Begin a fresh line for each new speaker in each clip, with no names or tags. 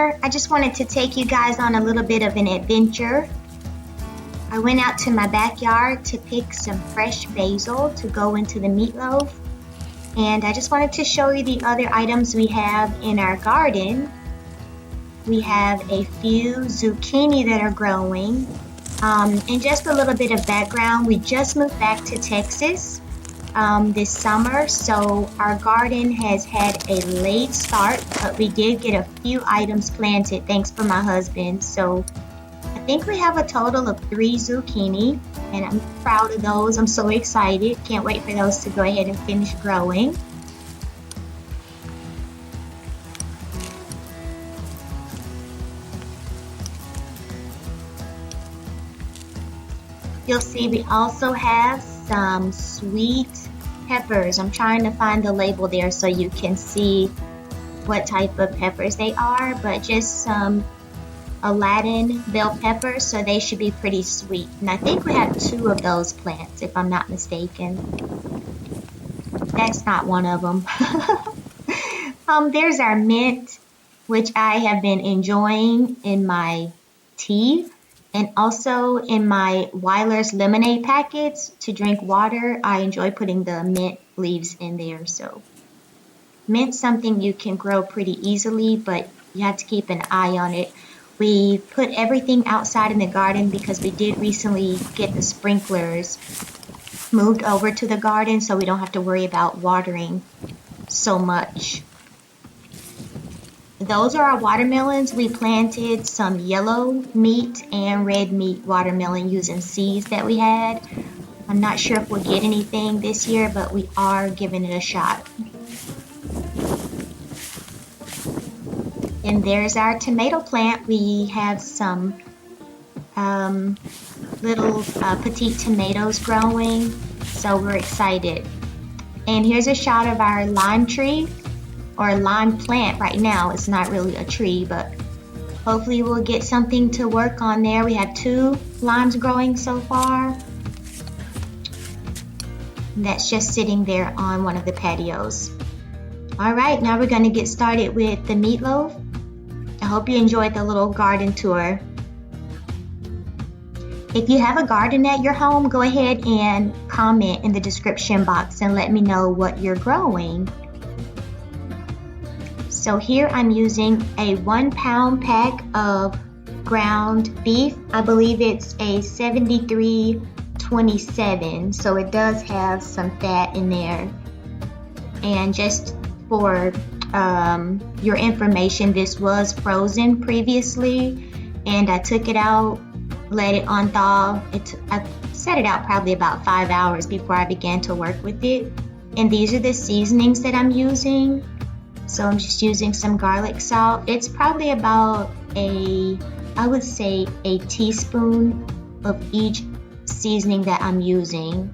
summer, I just wanted to take you guys on a little bit of an adventure. I went out to my backyard to pick some fresh basil to go into the meatloaf. And I just wanted to show you the other items we have in our garden. We have a few zucchini that are growing. And just a little bit of background, we just moved back to Texas this summer, so our garden has had a late start, but we did get a few items planted thanks for my husband. So I think we have a total of 3 zucchini, and I'm proud of those. I'm so excited. Can't wait for those to go ahead and finish growing. You'll see we also have some sweet peppers. I'm trying to find the label there so you can see what type of peppers they are, but just some Aladdin bell peppers, so they should be pretty sweet. And I think we have 2 of those plants, if I'm not mistaken. That's not one of them. There's our mint, which I have been enjoying in my tea. And also in my Weiler's lemonade packets to drink water, I enjoy putting the mint leaves in there. So mint's something you can grow pretty easily, but you have to keep an eye on it. We put everything outside in the garden because we did recently get the sprinklers moved over to the garden, so we don't have to worry about watering so much. Those are our watermelons. We planted some yellow meat and red meat watermelon using seeds that we had. I'm not sure if we'll get anything this year, but we are giving it a shot. And there's our tomato plant. We have some little petite tomatoes growing, so we're excited. And here's a shot of our lime tree. Or lime plant right now. It's not really a tree, but hopefully we'll get something to work on there. We have 2 limes growing so far. And that's just sitting there on one of the patios. All right, now we're going to get started with the meatloaf. I hope you enjoyed the little garden tour. If you have a garden at your home, go ahead and comment in the description box and let me know what you're growing. So here I'm using a 1-pound pack of ground beef. I believe it's a 73/27, so it does have some fat in there. And just for your information, this was frozen previously, and I took it out, let it unthaw. I set it out probably about 5 hours before I began to work with it. And these are the seasonings that I'm using. So I'm just using some garlic salt. It's probably about I would say a teaspoon of each seasoning that I'm using.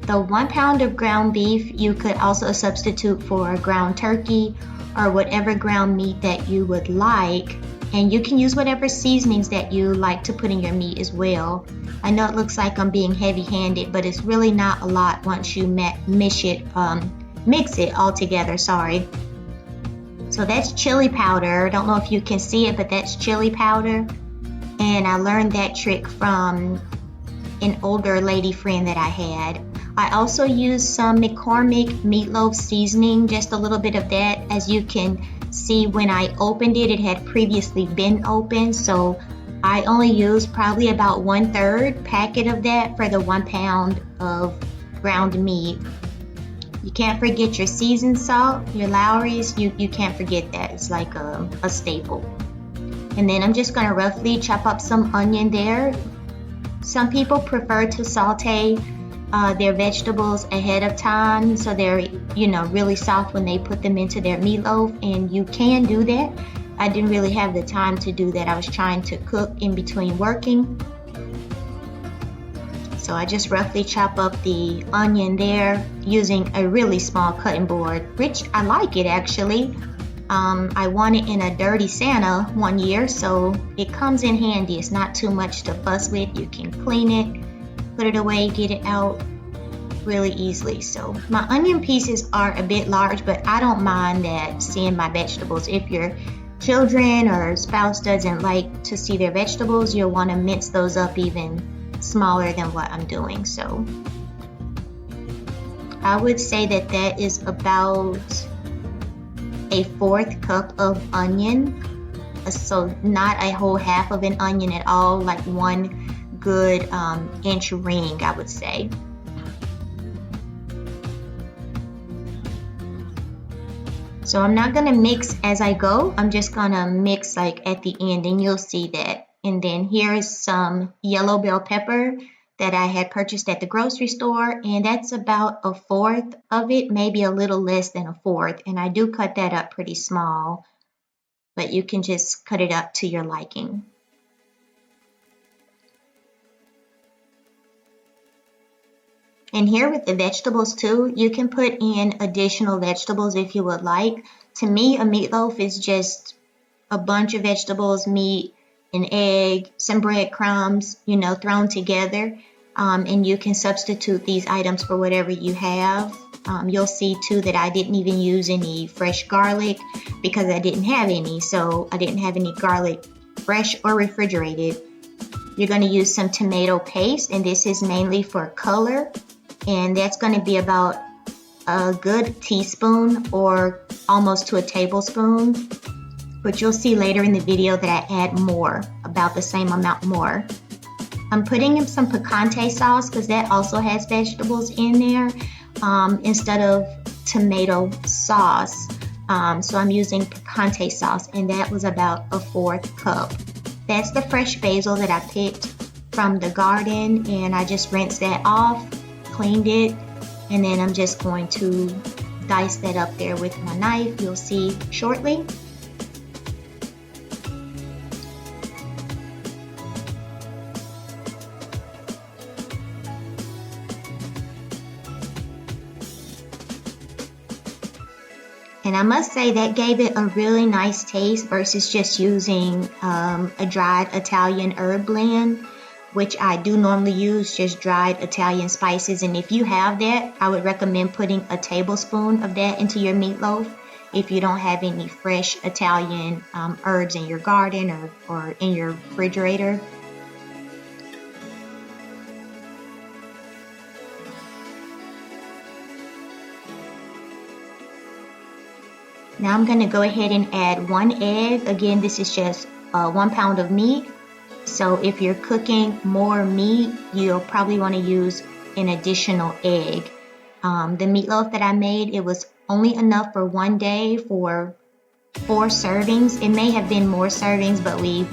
The 1 pound of ground beef, you could also substitute for ground turkey or whatever ground meat that you would like. And you can use whatever seasonings that you like to put in your meat as well. I know it looks like I'm being heavy-handed, but it's really not a lot once you mix it all together, sorry. So that's chili powder. I don't know if you can see it, but that's chili powder. And I learned that trick from an older lady friend that I had. I also used some McCormick meatloaf seasoning, just a little bit of that. As you can see, when I opened it, it had previously been opened. So I only used probably about 1/3 packet of that for the 1 pound of ground meat. You can't forget your seasoned salt, your Lowry's, you can't forget that. It's like a staple. And then I'm just going to roughly chop up some onion there. Some people prefer to saute their vegetables ahead of time so they're, really soft when they put them into their meatloaf, and you can do that. I didn't really have the time to do that. I was trying to cook in between working. So I just roughly chop up the onion there using a really small cutting board, which I like it actually. I won it in a Dirty Santa one year, so it comes in handy. It's not too much to fuss with. You can clean it, put it away, get it out really easily. So my onion pieces are a bit large, but I don't mind that seeing my vegetables. If you're children or spouse doesn't like to see their vegetables, you'll want to mince those up even smaller than what I'm doing. So I would say that that is about a 1/4 cup of onion. So not a whole half of an onion at all, like one good inch ring, I would say. So I'm not gonna mix as I go, I'm just gonna mix like at the end and you'll see that. And then here is some yellow bell pepper that I had purchased at the grocery store, and that's about a 1/4 of it, maybe a little less than a 1/4. And I do cut that up pretty small, but you can just cut it up to your liking. And here with the vegetables too, you can put in additional vegetables if you would like. To me, a meatloaf is just a bunch of vegetables, meat, an egg, some breadcrumbs, thrown together. And you can substitute these items for whatever you have. You'll see too that I didn't even use any fresh garlic because I didn't have any. So I didn't have any garlic fresh or refrigerated. You're going to use some tomato paste, and this is mainly for color. And that's going to be about a good teaspoon or almost to a tablespoon. But you'll see later in the video that I add more, about the same amount more. I'm putting in some picante sauce because that also has vegetables in there instead of tomato sauce. So I'm using picante sauce, and that was about a 1/4 cup. That's the fresh basil that I picked from the garden, and I just rinsed that off, cleaned it, and then I'm just going to dice that up there with my knife. You'll see shortly. And I must say that gave it a really nice taste versus just using a dried Italian herb blend, which I do normally use, just dried Italian spices. And if you have that, I would recommend putting a tablespoon of that into your meatloaf if you don't have any fresh Italian herbs in your garden or in your refrigerator. Now I'm going to go ahead and add 1 egg. Again, this is just 1 pound of meat. So if you're cooking more meat, you'll probably want to use an additional egg. The meatloaf that I made, it was only enough for 1 day for 4 servings. It may have been more servings, but we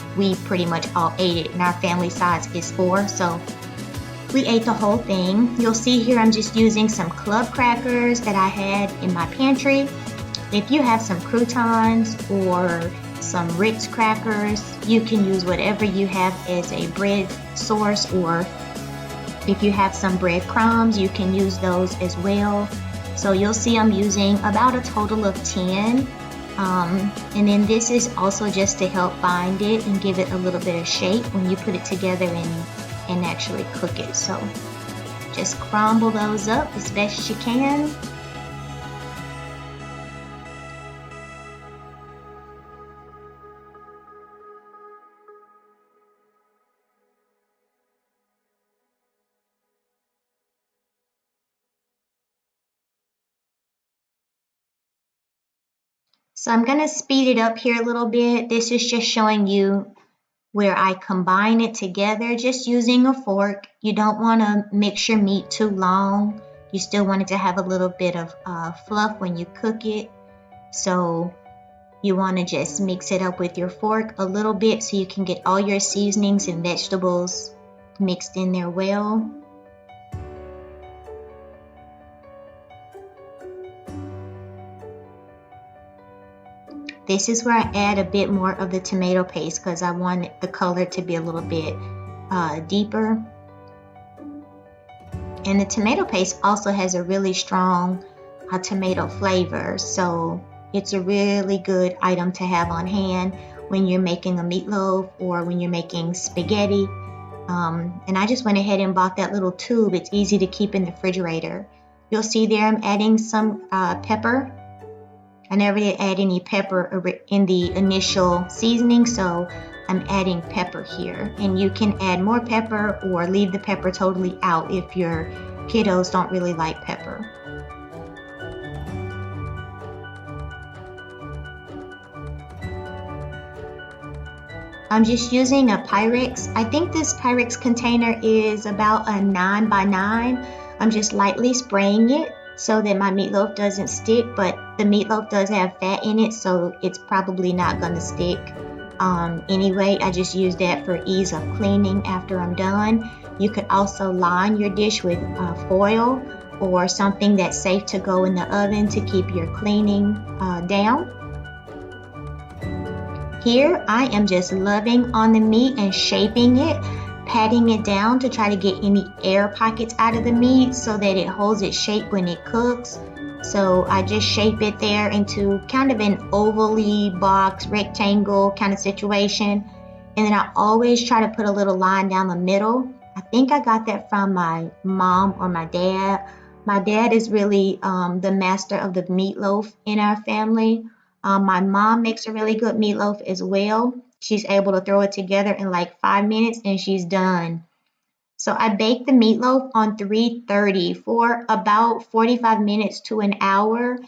pretty much all ate it, and our family size is 4, so we ate the whole thing. You'll see here I'm just using some club crackers that I had in my pantry. If you have some croutons or some Ritz crackers, you can use whatever you have as a bread source, or if you have some breadcrumbs, you can use those as well. So you'll see I'm using about a total of 10. And then this is also just to help bind it and give it a little bit of shape when you put it together and actually cook it. So just crumble those up as best as you can. So I'm going to speed it up here a little bit. This is just showing you where I combine it together, just using a fork. You don't want to mix your meat too long. You still want it to have a little bit of fluff when you cook it. So you want to just mix it up with your fork a little bit so you can get all your seasonings and vegetables mixed in there well. This is where I add a bit more of the tomato paste because I want the color to be a little bit deeper. And the tomato paste also has a really strong tomato flavor, so it's a really good item to have on hand when you're making a meatloaf or when you're making spaghetti. And I just went ahead and bought that little tube. It's easy to keep in the refrigerator. You'll see there I'm adding some pepper. I never did add any pepper in the initial seasoning, so I'm adding pepper here. And you can add more pepper or leave the pepper totally out if your kiddos don't really like pepper. I'm just using a Pyrex. I think this Pyrex container is about a 9 by 9. I'm just lightly spraying it so that my meatloaf doesn't stick, but the meatloaf does have fat in it, so it's probably not going to stick. Anyway, I just use that for ease of cleaning after I'm done. You could also line your dish with foil or something that's safe to go in the oven to keep your cleaning down. Here, I am just loving on the meat and shaping it, patting it down to try to get any air pockets out of the meat so that it holds its shape when it cooks. So I just shape it there into kind of an ovally box, rectangle kind of situation. And then I always try to put a little line down the middle. I think I got that from my mom or my dad. My dad is really the master of the meatloaf in our family. My mom makes a really good meatloaf as well. She's able to throw it together in like 5 minutes and she's done. So I baked the meatloaf on 330 for about 45 minutes to an hour.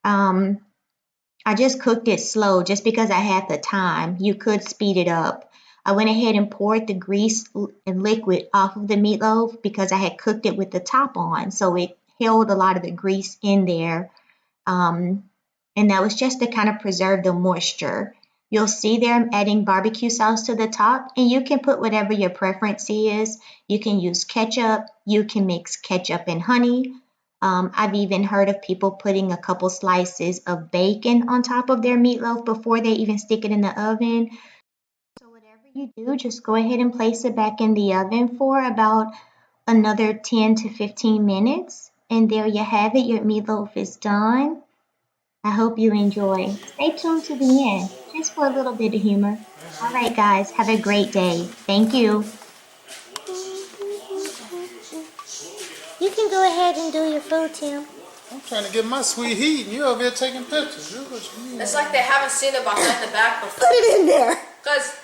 I just cooked it slow just because I had the time. You could speed it up. I went ahead and poured the grease and liquid off of the meatloaf because I had cooked it with the top on. So it held a lot of the grease in there. And that was just to kind of preserve the moisture. You'll see there I'm adding barbecue sauce to the top, and you can put whatever your preference is. You can use ketchup, you can mix ketchup and honey. I've even heard of people putting a couple slices of bacon on top of their meatloaf before they even stick it in the oven. So whatever you do, just go ahead and place it back in the oven for about another 10 to 15 minutes. And there you have it, your meatloaf is done. I hope you enjoy. Stay tuned to the end, just for a little bit of humor. All right, guys, have a great day. Thank you. You can go ahead and do your food, Tim.
I'm trying to get my sweet heat, and you over here taking pictures.
It's like they haven't seen it behind the back before.
Put it in there.
Because